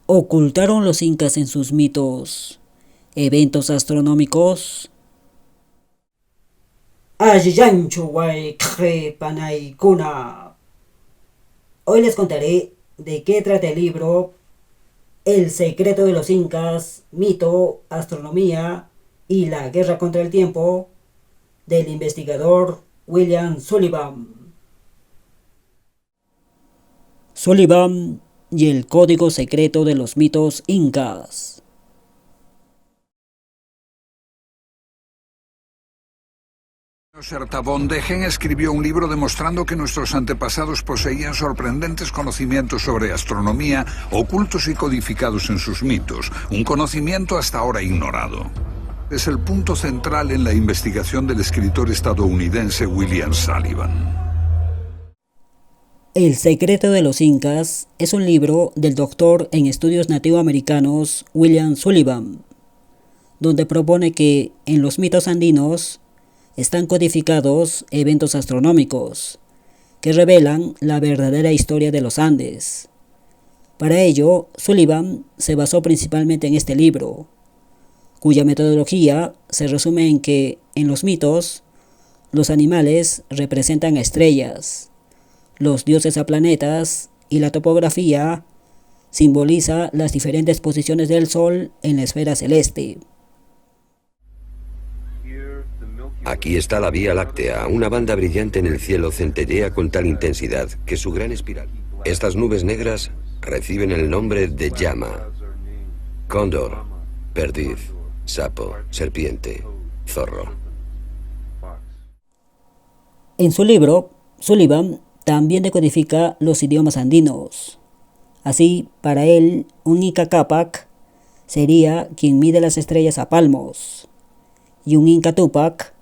¿Ocultaron los incas en sus mitos eventos astronómicos? Hoy les contaré de qué trata el libro El secreto de los incas, mito, astronomía y la guerra contra el tiempo del investigador William Sullivan. Sullivan y el código secreto de los mitos incas. Sertabón de Gen escribió un libro demostrando que nuestros antepasados poseían sorprendentes conocimientos sobre astronomía, ocultos y codificados en sus mitos, un conocimiento hasta ahora ignorado. Es el punto central en la investigación del escritor estadounidense William Sullivan. El secreto de los incas es un libro del doctor en estudios nativoamericanos William Sullivan, donde propone que en los mitos andinos están codificados eventos astronómicos que revelan la verdadera historia de los Andes. Para ello, Sullivan se basó principalmente en este libro, cuya metodología se resume en que en los mitos los animales representan a estrellas, los dioses a planetas y la topografía simboliza las diferentes posiciones del Sol en la esfera celeste. Aquí está la Vía Láctea, una banda brillante en el cielo centellea con tal intensidad que su gran espiral. Estas nubes negras reciben el nombre de llama, cóndor, perdiz, sapo, serpiente, zorro. En su libro, Sullivan también decodifica los idiomas andinos. Así, para él, un Inca Cápac sería quien mide las estrellas a palmos, y un Inca Túpac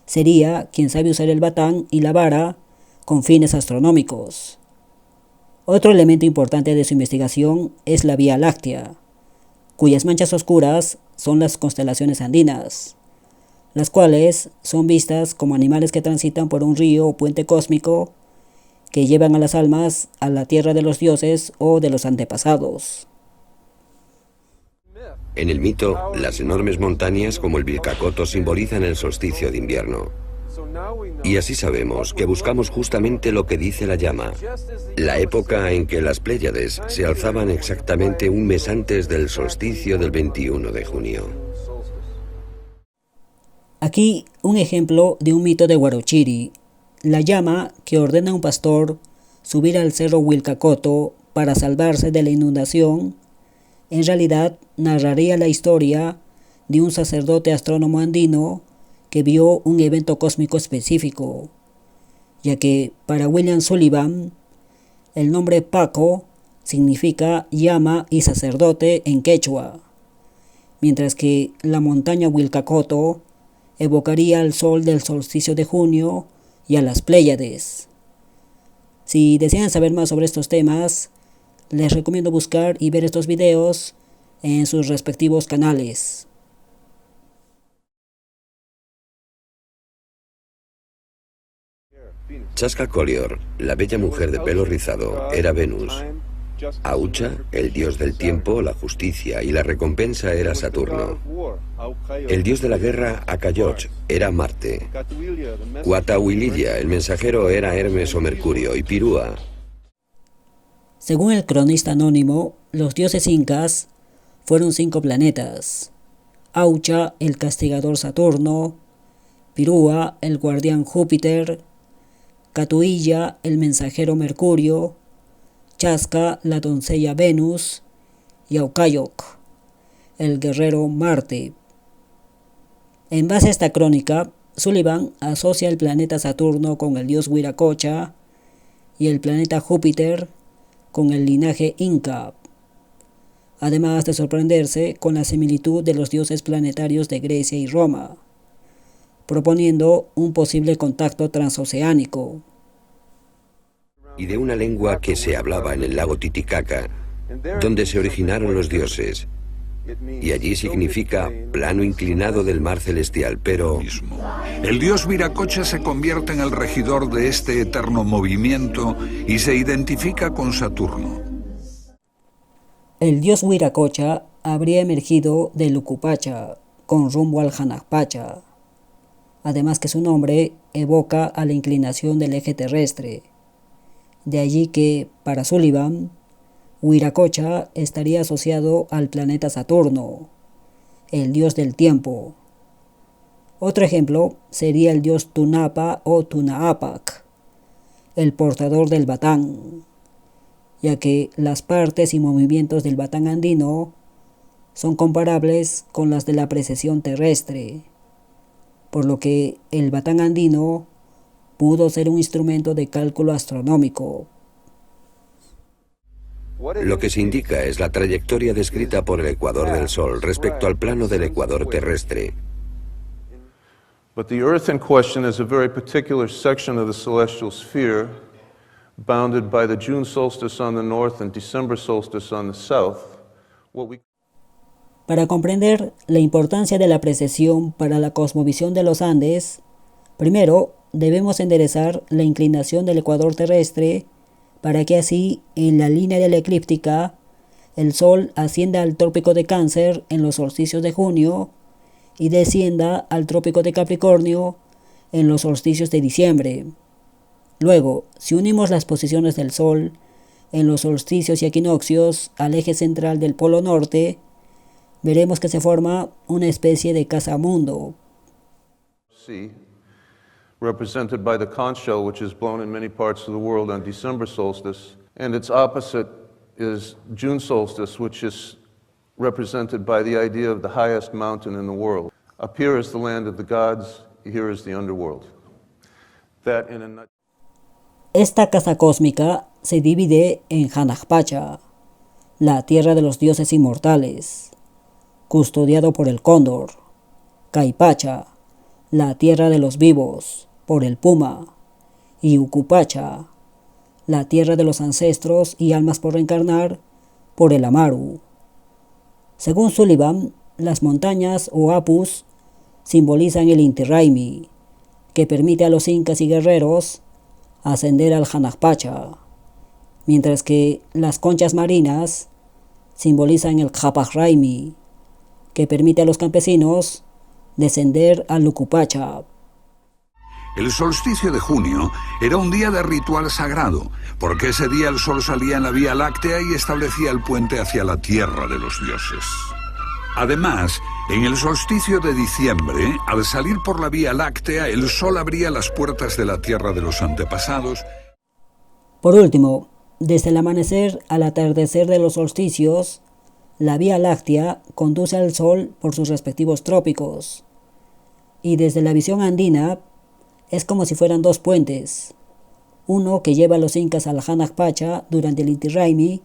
sería quien sabe usar el batán y la vara con fines astronómicos. Otro elemento importante de su investigación es la Vía Láctea, cuyas manchas oscuras son las constelaciones andinas, las cuales son vistas como animales que transitan por un río o puente cósmico que llevan a las almas a la tierra de los dioses o de los antepasados. En el mito, las enormes montañas como el Vilcacotto simbolizan el solsticio de invierno. Y así sabemos que buscamos justamente lo que dice la llama, la época en que las Pléyades se alzaban exactamente un mes antes del solsticio del 21 de junio. Aquí un ejemplo de un mito de Huarochiri, la llama que ordena a un pastor subir al cerro Vilcacotto para salvarse de la inundación, en realidad narraría la historia de un sacerdote astrónomo andino que vio un evento cósmico específico, ya que para William Sullivan el nombre Paco significa llama y sacerdote en quechua, mientras que la montaña Vilcacotto evocaría al sol del solsticio de junio y a las Pléyades. Si desean saber más sobre estos temas, les recomiendo buscar y ver estos videos en sus respectivos canales. Chasca Collier, la bella mujer de pelo rizado, era Venus. Aucha, el dios del tiempo, la justicia y la recompensa, era Saturno. El dios de la guerra, Acayoch, era Marte. Cuatahuililla, el mensajero, era Hermes o Mercurio, y Pirúa. Según el cronista anónimo, los dioses incas fueron 5 planetas: Aucha, el castigador Saturno; Pirúa, el guardián Júpiter; Catuilla, el mensajero Mercurio; Chasca, la doncella Venus; y Aucayoc, el guerrero Marte. En base a esta crónica, Sullivan asocia el planeta Saturno con el dios Viracocha y el planeta Júpiter con el linaje inca, además de sorprenderse con la similitud de los dioses planetarios de Grecia y Roma, proponiendo un posible contacto transoceánico. Y de una lengua que se hablaba en el lago Titicaca, donde se originaron los dioses. Y allí significa plano inclinado del mar celestial, pero... El dios Viracocha se convierte en el regidor de este eterno movimiento y se identifica con Saturno. El dios Wiracocha habría emergido del Ucupacha con rumbo al Hanakpacha, además que su nombre evoca a la inclinación del eje terrestre. De allí que, para Sullivan, Wiracocha estaría asociado al planeta Saturno, el dios del tiempo. Otro ejemplo sería el dios Tunapa o Tunaapac, el portador del batán, ya que las partes y movimientos del batán andino son comparables con las de la precesión terrestre, por lo que el batán andino pudo ser un instrumento de cálculo astronómico. Lo que se indica es la trayectoria descrita por el ecuador del Sol respecto al plano del ecuador terrestre. But the Earth in question is a very particular section of the celestial sphere, bounded by the June solstice on the north and December solstice on the south. Para comprender la importancia de la precesión para la cosmovisión de los Andes, primero debemos enderezar la inclinación del ecuador terrestre para que así, en la línea de la eclíptica, el Sol ascienda al trópico de Cáncer en los solsticios de junio y descienda al trópico de Capricornio en los solsticios de diciembre. Luego, si unimos las posiciones del Sol en los solsticios y equinoccios al eje central del polo norte, veremos que se forma una especie de casamundo. Sea, represented by the conch shell, which is blown in many parts of the world on December solstice, and its opposite is June solstice, which is represented by the idea of the highest mountain in the world. Up here is the land of the gods, here is the underworld. That in a... Esta casa cósmica se divide en Hanakpacha, la tierra de los dioses inmortales, custodiado por el cóndor; Caipacha, la tierra de los vivos, por el puma; y Ucupacha, la tierra de los ancestros y almas por reencarnar, por el amaru. Según Sullivan, las montañas o apus simbolizan el Inti Raymi, que permite a los incas y guerreros ascender al Hanakpacha, mientras que las conchas marinas simbolizan el Hapag Raymi, que permite a los campesinos descender al Ucupacha. El solsticio de junio era un día de ritual sagrado, porque ese día el sol salía en la Vía Láctea y establecía el puente hacia la tierra de los dioses. Además, en el solsticio de diciembre, al salir por la Vía Láctea, el sol abría las puertas de la tierra de los antepasados. Por último, desde el amanecer al atardecer de los solsticios, la Vía Láctea conduce al Sol por sus respectivos trópicos, y desde la visión andina es como si fueran dos puentes, uno que lleva a los incas al Hanakpacha durante el Inti Raymi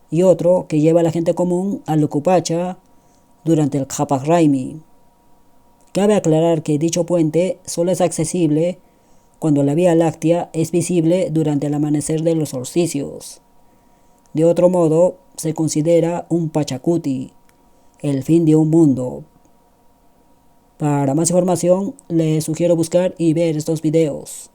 y otro que lleva a la gente común al Ucupacha durante el Hapag Raymi. Cabe aclarar que dicho puente solo es accesible cuando la Vía Láctea es visible durante el amanecer de los solsticios. De otro modo, se considera un Pachacuti, el fin de un mundo. Para más información, les sugiero buscar y ver estos videos.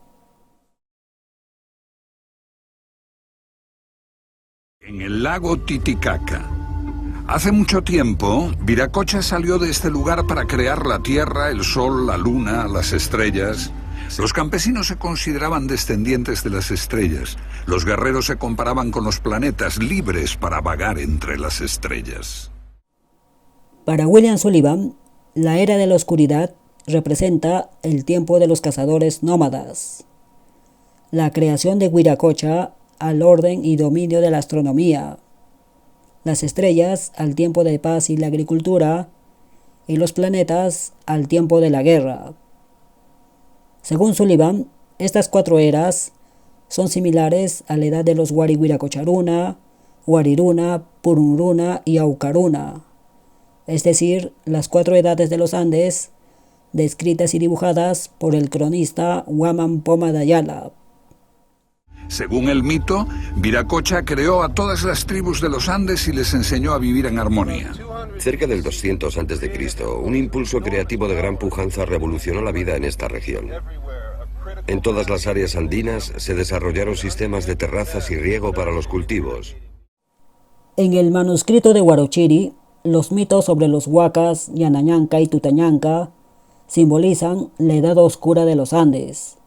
En el lago Titicaca. Hace mucho tiempo, Viracocha salió de este lugar para crear la tierra, el sol, la luna, las estrellas. Los campesinos se consideraban descendientes de las estrellas. Los guerreros se comparaban con los planetas, libres para vagar entre las estrellas. Para William Sullivan, la era de la oscuridad representa el tiempo de los cazadores nómadas, la creación de Wiracocha al orden y dominio de la astronomía, las estrellas al tiempo de paz y la agricultura, y los planetas al tiempo de la guerra. Según Sullivan, estas cuatro eras son similares a la edad de los Wari Wiracocharuna, Wariruna, Purunruna y Aucaruna, es decir, las cuatro edades de los Andes, descritas y dibujadas por el cronista Huaman Poma Dayala. Según el mito, Viracocha creó a todas las tribus de los Andes y les enseñó a vivir en armonía. Cerca del 200 a.C., un impulso creativo de gran pujanza revolucionó la vida en esta región. En todas las áreas andinas se desarrollaron sistemas de terrazas y riego para los cultivos. En el manuscrito de Huarochirí, los mitos sobre los huacas, Yanañanca y Tutañanca simbolizan la edad oscura de los Andes,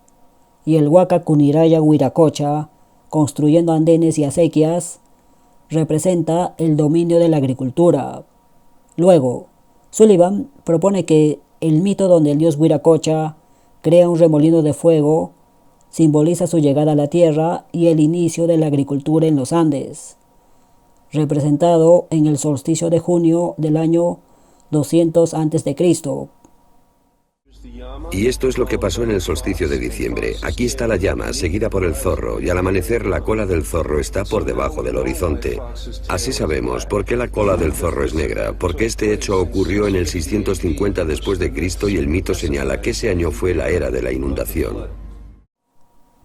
y el huaca Cuniraya Huiracocha, construyendo andenes y acequias, representa el dominio de la agricultura. Luego, Sullivan propone que el mito donde el dios Huiracocha crea un remolino de fuego simboliza su llegada a la tierra y el inicio de la agricultura en los Andes, representado en el solsticio de junio del año 200 a.C. Y esto es lo que pasó en el solsticio de diciembre. Aquí está la llama, seguida por el zorro, y al amanecer la cola del zorro está por debajo del horizonte. Así sabemos por qué la cola del zorro es negra, porque este hecho ocurrió en el 650 después de Cristo y el mito señala que ese año fue la era de la inundación.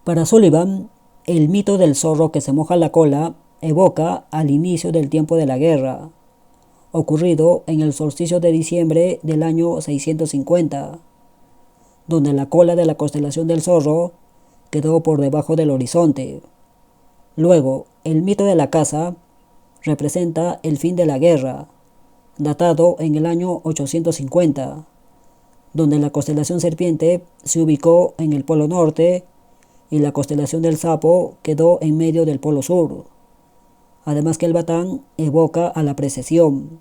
Para Sullivan, el mito del zorro que se moja la cola evoca al inicio del tiempo de la guerra, ocurrido en el solsticio de diciembre del año 650, donde la cola de la constelación del zorro quedó por debajo del horizonte. Luego, el mito de la caza representa el fin de la guerra, datado en el año 850, donde la constelación serpiente se ubicó en el polo norte y la constelación del sapo quedó en medio del polo sur. Además que el batán evoca a la precesión.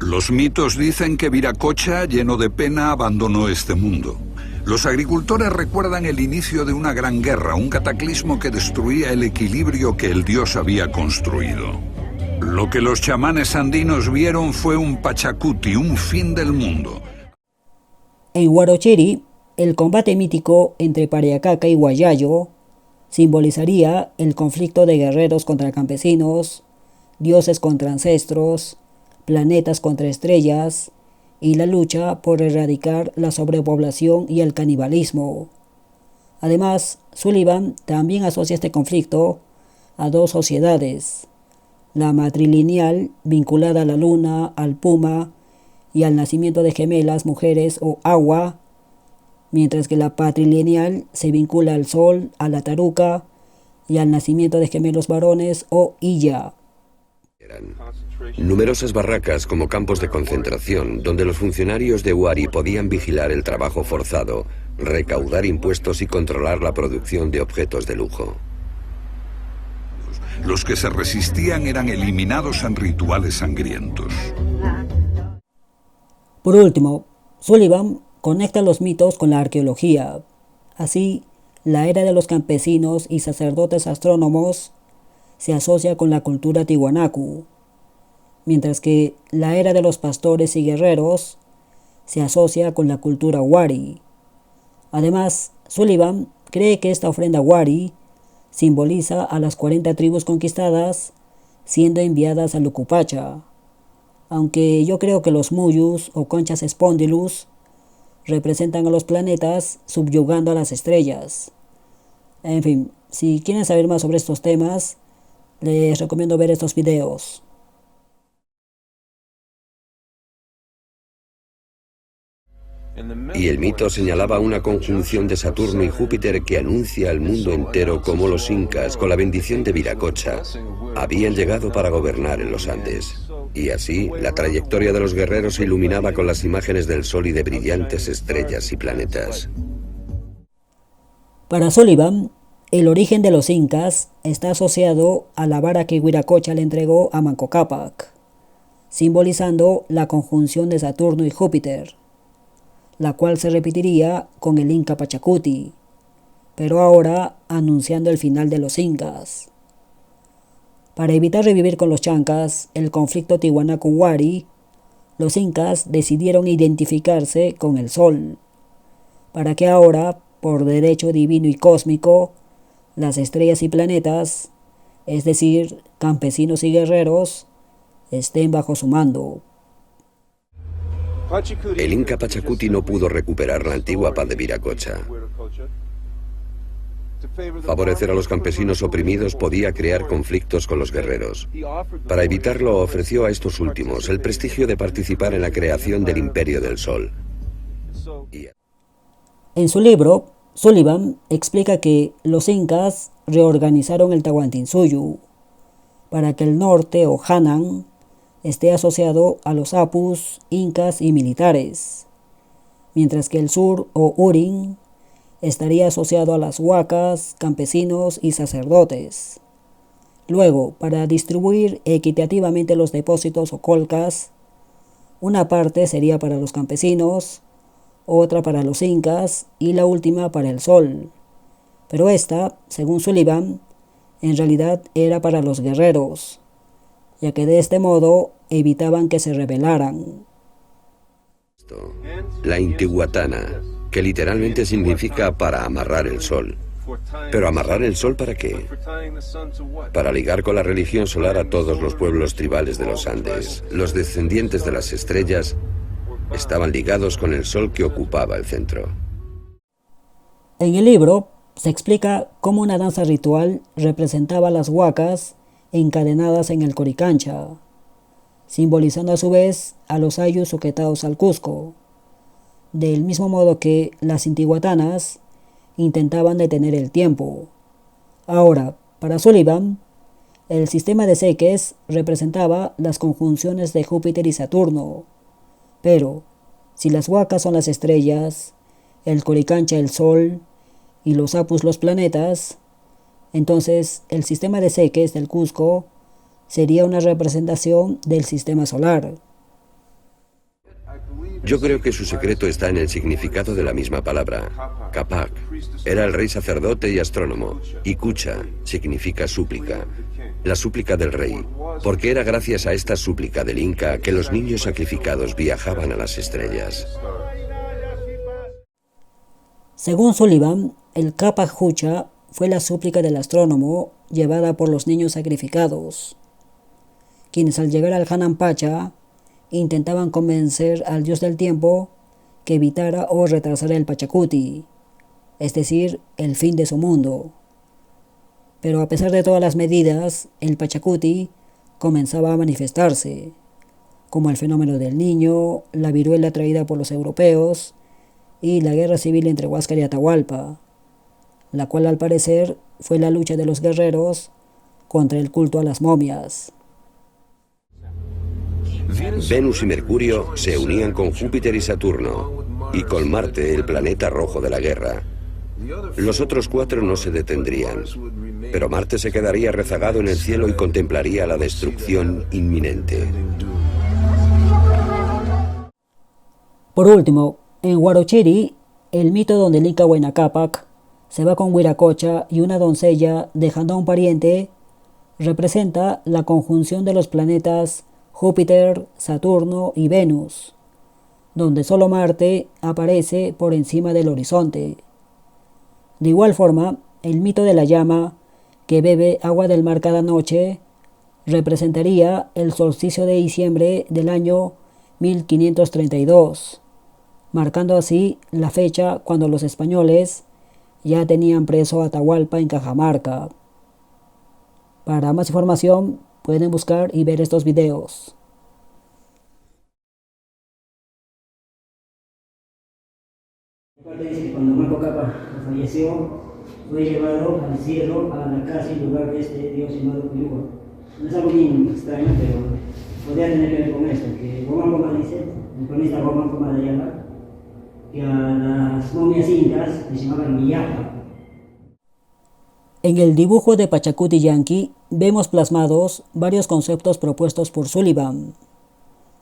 Los mitos dicen que Viracocha, lleno de pena, abandonó este mundo. Los agricultores recuerdan el inicio de una gran guerra, un cataclismo que destruía el equilibrio que el dios había construido. Lo que los chamanes andinos vieron fue un Pachacuti, un fin del mundo. En Huarochirí, el combate mítico entre Pariacaca y Huayayo simbolizaría el conflicto de guerreros contra campesinos, dioses contra ancestros, planetas contra estrellas y la lucha por erradicar la sobrepoblación y el canibalismo. Además, Sullivan también asocia este conflicto a dos sociedades, la matrilineal vinculada a la luna, al puma y al nacimiento de gemelas mujeres o agua, mientras que la patrilineal se vincula al sol, a la taruca y al nacimiento de gemelos varones o illa. Numerosas barracas como campos de concentración donde los funcionarios de Huari podían vigilar el trabajo forzado, recaudar impuestos y controlar la producción de objetos de lujo. Los que se resistían eran eliminados en rituales sangrientos. Por último, Sullivan conecta los mitos con la arqueología. Así, la era de los campesinos y sacerdotes astrónomos se asocia con la cultura tiwanaku, mientras que la era de los pastores y guerreros se asocia con la cultura wari. Además, Sullivan cree que esta ofrenda wari simboliza a las 40 tribus conquistadas siendo enviadas a Lucupacha, aunque yo creo que los muyus o conchas spondylus representan a los planetas subyugando a las estrellas. En fin, si quieren saber más sobre estos temas, les recomiendo ver estos videos. Y el mito señalaba una conjunción de Saturno y Júpiter que anuncia al mundo entero cómo los incas, con la bendición de Viracocha, habían llegado para gobernar en los Andes. Y así, la trayectoria de los guerreros se iluminaba con las imágenes del sol y de brillantes estrellas y planetas. Para Sullivan, el origen de los incas está asociado a la vara que Huiracocha le entregó a Manco Cápac, simbolizando la conjunción de Saturno y Júpiter, la cual se repetiría con el Inca Pachacuti, pero ahora anunciando el final de los incas. Para evitar revivir con los chancas el conflicto tiwanaku-wari, los incas decidieron identificarse con el sol, para que ahora, por derecho divino y cósmico, las estrellas y planetas, es decir, campesinos y guerreros, estén bajo su mando. El Inca Pachacuti no pudo recuperar la antigua paz de Viracocha. Favorecer a los campesinos oprimidos podía crear conflictos con los guerreros. Para evitarlo, ofreció a estos últimos el prestigio de participar en la creación del Imperio del Sol. En su libro, Sullivan explica que los incas reorganizaron el Tahuantinsuyo, para que el norte o Hanan esté asociado a los apus, incas y militares, mientras que el sur o Urin estaría asociado a las huacas, campesinos y sacerdotes. Luego, para distribuir equitativamente los depósitos o colcas, una parte sería para los campesinos, otra para los incas y la última para el sol. Pero esta, según Sullivan, en realidad era para los guerreros, ya que de este modo evitaban que se rebelaran. La Intihuatana, que literalmente significa para amarrar el sol. ¿Pero amarrar el sol para qué? Para ligar con la religión solar a todos los pueblos tribales de los Andes. Los descendientes de las estrellas estaban ligados con el sol que ocupaba el centro. En el libro se explica cómo una danza ritual representaba las huacas encadenadas en el Coricancha, simbolizando a su vez a los ayllus sujetados al Cusco, del mismo modo que las intihuatanas intentaban detener el tiempo. Ahora, para Sullivan, el sistema de Seques representaba las conjunciones de Júpiter y Saturno, pero si las huacas son las estrellas, el Coricancha el Sol y los apus los planetas, entonces el sistema de Seques del Cusco sería una representación del sistema solar. Yo creo que su secreto está en el significado de la misma palabra. Capac era el rey sacerdote y astrónomo, y Cucha significa súplica, la súplica del rey, porque era gracias a esta súplica del Inca que los niños sacrificados viajaban a las estrellas. Según Sullivan, el Capac Hucha fue la súplica del astrónomo llevada por los niños sacrificados, quienes al llegar al Hanan Pacha intentaban convencer al dios del tiempo que evitara o retrasara el Pachacuti, es decir, el fin de su mundo. Pero a pesar de todas las medidas, el Pachacuti comenzaba a manifestarse, como el fenómeno del niño, la viruela traída por los europeos y la guerra civil entre Huáscar y Atahualpa, la cual al parecer fue la lucha de los guerreros contra el culto a las momias. Venus y Mercurio se unían con Júpiter y Saturno, y con Marte, el planeta rojo de la guerra. Los otros cuatro no se detendrían, pero Marte se quedaría rezagado en el cielo y contemplaría la destrucción inminente. Por último, en Huarochiri, el mito donde el Inca Huayna Cápac se va con Huiracocha y una doncella dejando a un pariente, representa la conjunción de los planetas Júpiter, Saturno y Venus, donde solo Marte aparece por encima del horizonte. De igual forma, el mito de la llama, que bebe agua del mar cada noche, representaría el solsticio de diciembre del año 1532, marcando así la fecha cuando los españoles ya tenían preso a Atahualpa en Cajamarca. Para más información, pueden buscar y ver estos videos. Dice que cuando Manco Cápac falleció, fue llevado al cielo, a la casa y lugar de este dios llamado Pirúa. No es algo bien extraño, pero podría tener que ver con esto, que Guamán Coma dice, el cronista Guamán Coma de Ayala, que a las momias incas les llamaban Miyapa. En el dibujo de Pachacuti Yanqui vemos plasmados varios conceptos propuestos por Sullivan,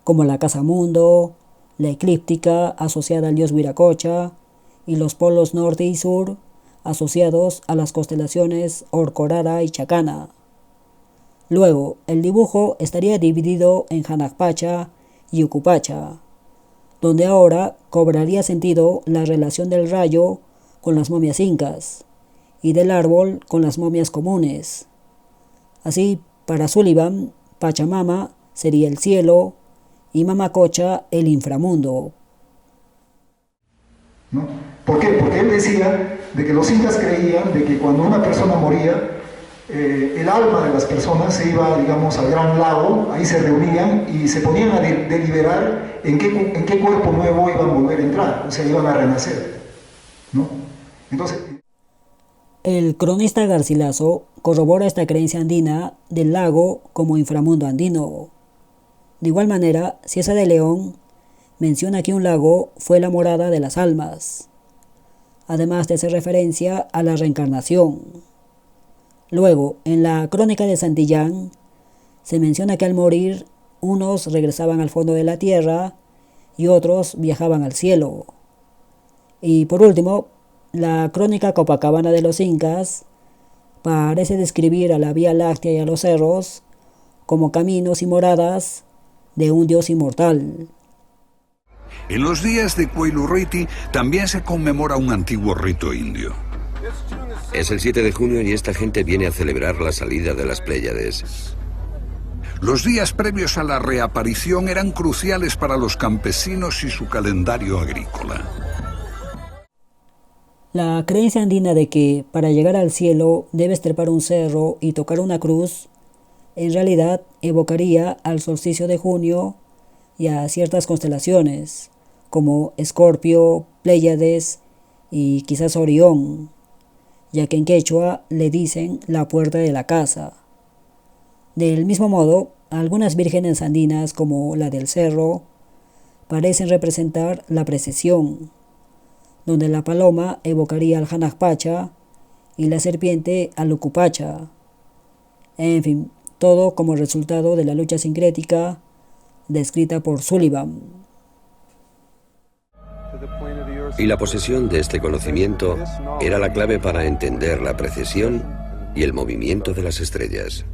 como la casa mundo, la eclíptica asociada al dios Huiracocha y los polos norte y sur asociados a las constelaciones Orcorara y Chacana. Luego, el dibujo estaría dividido en Hanakpacha y Ucupacha, donde ahora cobraría sentido la relación del rayo con las momias incas y del árbol con las momias comunes. Así, para Sullivan, Pachamama sería el cielo y Mamacocha el inframundo. ¿No? ¿Por qué? Porque él decía de que los incas creían de que cuando una persona moría, el alma de las personas se iba, digamos, al gran lago, ahí se reunían y se ponían a deliberar en qué cuerpo nuevo iban a volver a entrar, o sea, iban a renacer, ¿no? Entonces... El cronista Garcilaso corrobora esta creencia andina del lago como inframundo andino. De igual manera, Cieza de León menciona que un lago fue la morada de las almas, además de hacer referencia a la reencarnación. Luego, en la Crónica de Santillán, se menciona que al morir, unos regresaban al fondo de la tierra y otros viajaban al cielo. Y por último, la Crónica Copacabana de los Incas parece describir a la Vía Láctea y a los cerros como caminos y moradas de un dios inmortal. En los días de Cuelurriti también se conmemora un antiguo rito indio. Es el 7 de junio y esta gente viene a celebrar la salida de las Pléyades. Los días previos a la reaparición eran cruciales para los campesinos y su calendario agrícola. La creencia andina de que para llegar al cielo debes trepar un cerro y tocar una cruz, en realidad evocaría al solsticio de junio y a ciertas constelaciones, como Escorpio, Pléyades y quizás Orión, ya que en quechua le dicen la puerta de la casa. Del mismo modo, algunas vírgenes andinas, como la del cerro, parecen representar la precesión, donde la paloma evocaría al Hanajpacha y la serpiente al Ucupacha. En fin, todo como resultado de la lucha sincrética descrita por Sullivan. Y la posesión de este conocimiento era la clave para entender la precesión y el movimiento de las estrellas.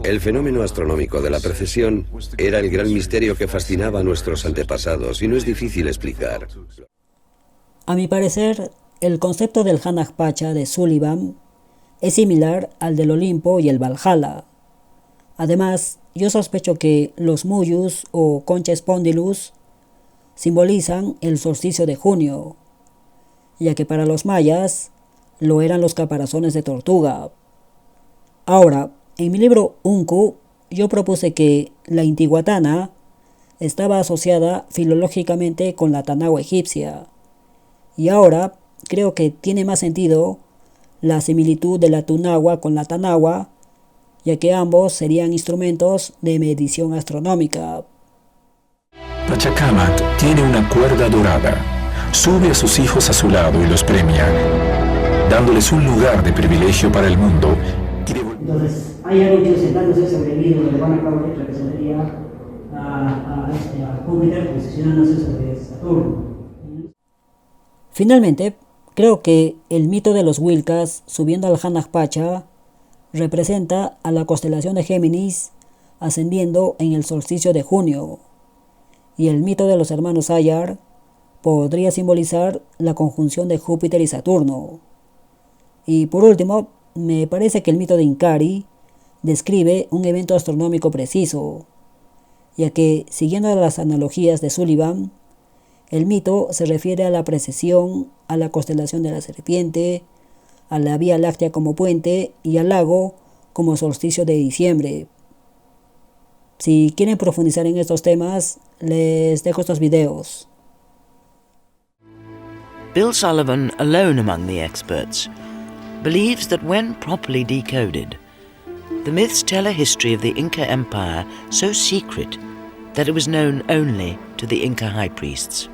El fenómeno astronómico de la precesión era el gran misterio que fascinaba a nuestros antepasados y no es difícil explicar. A mi parecer, el concepto del Hanajpacha de Sullivan es similar al del Olimpo y el Valhalla. Además, yo sospecho que los Muyus o Concha Spondylus simbolizan el solsticio de junio, ya que para los mayas lo eran los caparazones de tortuga. Ahora, en mi libro Unku, yo propuse que la Intihuatana estaba asociada filológicamente con la Tanagua egipcia, y ahora creo que tiene más sentido la similitud de la Tunagua con la Tanagua, ya que ambos serían instrumentos de medición astronómica. Pachacamac tiene una cuerda dorada. Sube a sus hijos a su lado y los premia, dándoles un lugar de privilegio para el mundo. Entonces, hay algo que sentándose sobre el libro de Juan Claudio representaría a Júpiter posicionándose sobre Saturno. Finalmente, creo que el mito de los Wilcas subiendo al Hanajpacha representa a la constelación de Géminis ascendiendo en el solsticio de junio, y el mito de los hermanos Ayar podría simbolizar la conjunción de Júpiter y Saturno. Y por último, me parece que el mito de Inkari describe un evento astronómico preciso, ya que, siguiendo las analogías de Sullivan, el mito se refiere a la precesión, a la constelación de la serpiente, a la Vía Láctea como puente y al lago como solsticio de diciembre. Si quieren profundizar en estos temas, les dejo estos videos. Bill Sullivan, alone among the experts, believes that when properly decoded, the myths tell a history of the Inca Empire so secret that it was known only to the Inca high priests.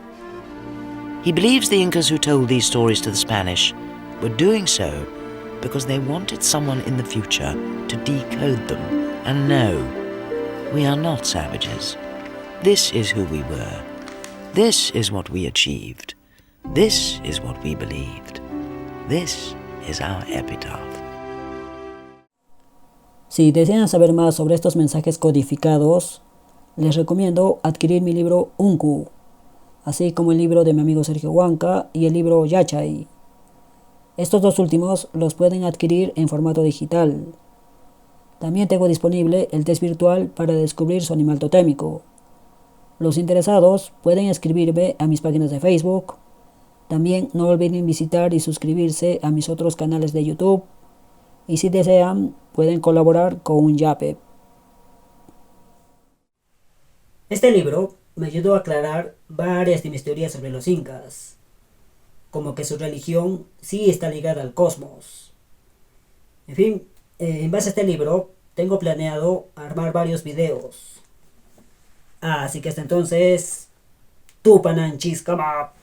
He believes the Incas who told these stories to the Spanish were doing so because they wanted someone in the future to decode them and know we are not savages. This is who we were. This is what we achieved. This is what we believed. This is our epitaph. Si desean saber más sobre estos mensajes codificados, les recomiendo adquirir mi libro Unku, así como el libro de mi amigo Sergio Huanca y el libro Yachay. Estos dos últimos los pueden adquirir en formato digital. También tengo disponible el test virtual para descubrir su animal totémico. Los interesados pueden escribirme a mis páginas de Facebook. También no olviden visitar y suscribirse a mis otros canales de YouTube. Y si desean, pueden colaborar con un Yape. Este libro me ayudó a aclarar varias de mis teorías sobre los incas. como que su religión sí está ligada al cosmos. En fin, en base a este libro, tengo planeado armar varios videos. Así que hasta entonces, Tupananchis, come up.